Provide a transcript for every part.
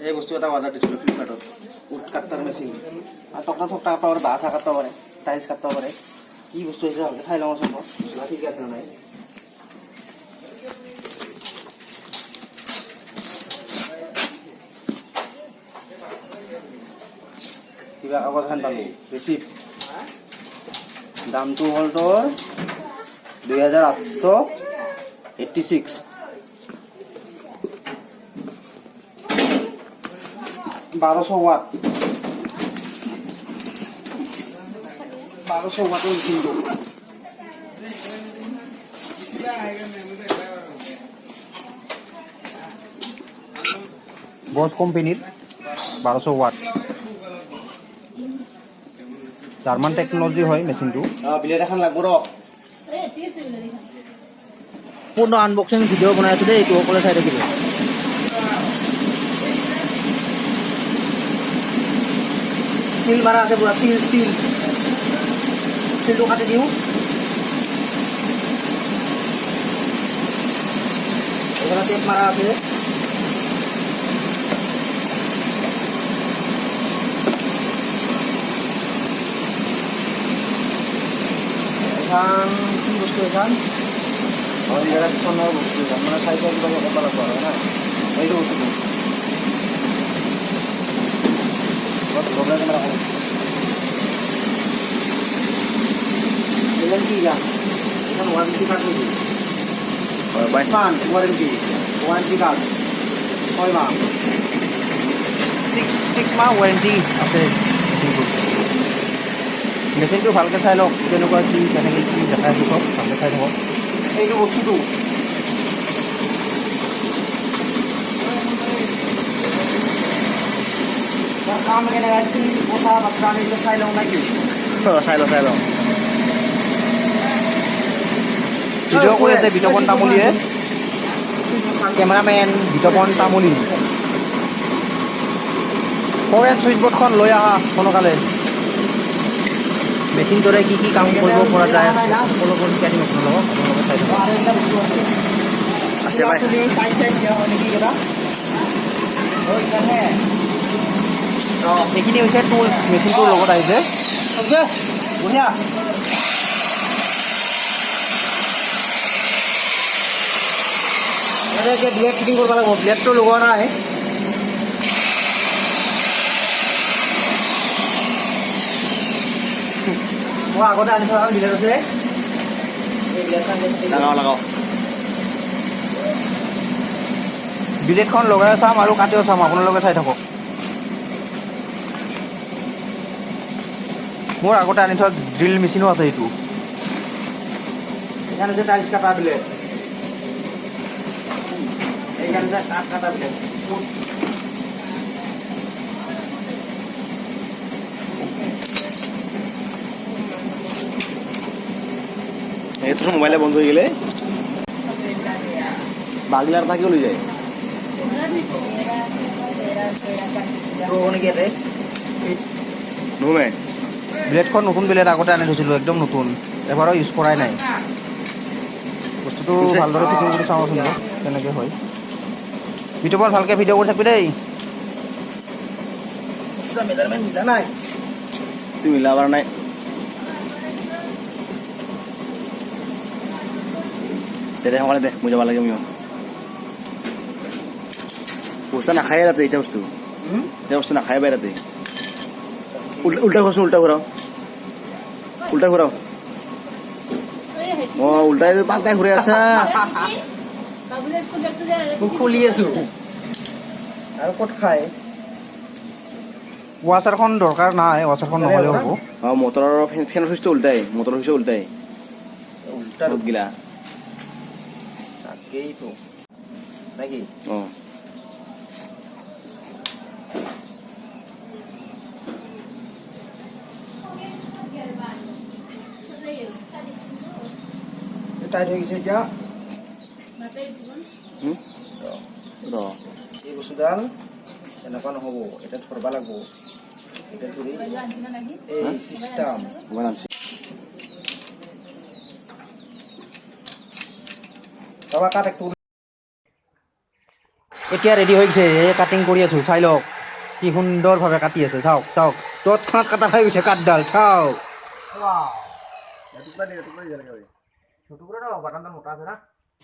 এই বস্তু এটা অৰ্ডাৰ দিছিলোঁ ফ্লিপকাৰ্টত উড কাটাৰ মেচিন আৰু টকা চকা কাটব পাৰে বাঁহ চাহ কাটব পাৰে টাইলছ কাটব পাৰে কি বস্তু হৈছে ভালকৈ চাই লওঁচোন মই ঠিকে আছে নাই কিবা কাগজ এখন পালোঁ ৰিচিপ্ট দামটো হ'ল তোৰ 2886 1200 watt 1200 watt মেচিনটো বস কোম্পানীৰ 1200 watt জাৰ্মান টেকনলজি হয় মেচিনটো বিলেট এখন লাগব ৰ পূৰ্ণ আনবক্সিং ভিডিঅ' বনাই আছো দেই এইটো সকলোৱে চাই থাকিব সিল মাৰা আছে পুৰা সিলটো কাটি দিওঁ এখানে টেপ মাৰা আছে কি বস্তু এখন ইলেকট্ৰনৰ বস্তু মানে চাইকেল কিবা কৰিব লাগিব আৰু না এইটো বস্তুটো প্ৰব্লেম কেমেৰা এজন কি যাম এখন ৱাৰেণ্টি কাৰ্ড নেকি মান ৱাৰেণ্টি কাৰ্ড 6 মাহ 6 মাহ ৱাৰেণ্টি আছে মেচিনটো ভালকৈ চাই লওক কেনেকুৱা কি কেনেকৈ কি দেখাই আছোঁ চব ভালকৈ চাই থাকক এইটো বস্তুটো কাম কেনেকৈ কি কথা বাৰ্তা আনিলে চাই লওঁ নেকি চাই লওঁ ভিডিঅ' কৰি আছে বিতপন তামুলীয়ে কেমেৰামেন বিতপন তামুলী কয়েন ছুইচ বৰ্ডখন লৈ আহা সোনকালে মেচিনটোৰে কি কি কাম কৰিব পৰা যায় সকলোবোৰ শিকাই দিম আপোনালোকক চাই থাকক আছে ভাই এইখিনি হৈছে টুলছ মেচিনটোৰ লগত আহিছে বঢ়িয়া এনেকৈ ব্লেড ফিটিং কৰিব লাগিব ব্লেডটো লগোৱা নাই মই আগতে আনি থোৱা ব্লেড আছে লগাও ব্লেডখন লগাই চাম আৰু কাটিও চাম আপোনালোকে চাই থাকক মোৰ আগতে আনি থোৱা ড্ৰিল মেচিনো আছে এইটো এখানে যে টাইলছ কাটা ব্লেড এইখানে যে কাঠ কাটা ব্লেড এইটো মোবাইলে বন্ধ হৈ গেলে বাগলার থাকিও লৈ যায় ব্লেডখন নতুন ব্লেড আগতে আনি থৈছিলোঁ একদম নতুন এবাৰো ইউজ কৰাই নাই বস্তুটো ভালদৰে ফিটিং কৰি চাওঁচোন কেনেকৈ হয় ভিডিঅ'বোৰ ভালকৈ ভিডিঅ' কৰি থাকিবি দেই মেজাৰমেণ্ট মিলা নাই তুমি মিলাবাৰ নাই দে সকালে দে মই যাব লাগে মিও বস্তু নাখায় ৰাতি এতিয়া বস্তু নাখায় বাই ৰাতি উল্টা ঘূৰাও মই উল্টাই পাল্টাই ঘূৰাই আছা খুলি আছো আৰু ক'ত খায় ৱাচাৰখন দৰকাৰ নাই ৱাচাৰখন নহ'লেও হ'ব মটৰৰ ফেনৰ চুইচটো উল্টাই মটৰৰ চুইচটো উল্টা গিলা তাকেইতো নাকি টাইট হৈ গৈছে এতিয়া এই বস্তুডাল এনেকুৱা নহ'ব এটা ধৰবা লাগব এটা ধৰি এই চিষ্টেম বাবা কাট একটু এতিয়া ৰেডি হৈ গৈছে এই কাটিং কৰি আছোঁ চাই লওক কি সুন্দৰভাৱে কাটি আছে চাওক চাওক তৎক্ষণাত কাটা খাই গৈছে কাঠডাল চাওক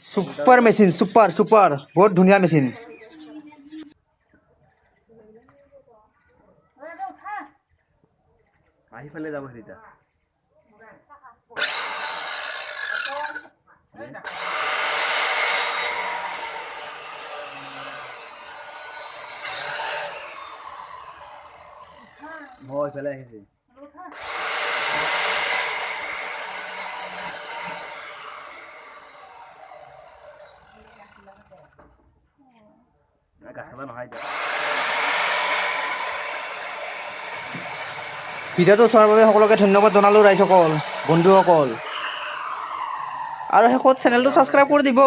সুপাৰ মেচিন সুপাৰ সুপাৰ বহুত ধুনীয়া মেচিন আহিফালে যাব হেৰিটা মই ইফালে আহিছে গাছলা নহয় এতিয়া ভিডিঅ'টো চোৱাৰ বাবে সকলোকে ধন্যবাদ জনালোঁ ৰাইজসকল বন্ধুসকল আৰু শেষত চেনেলটো ছাবস্ক্ৰাইব কৰি দিব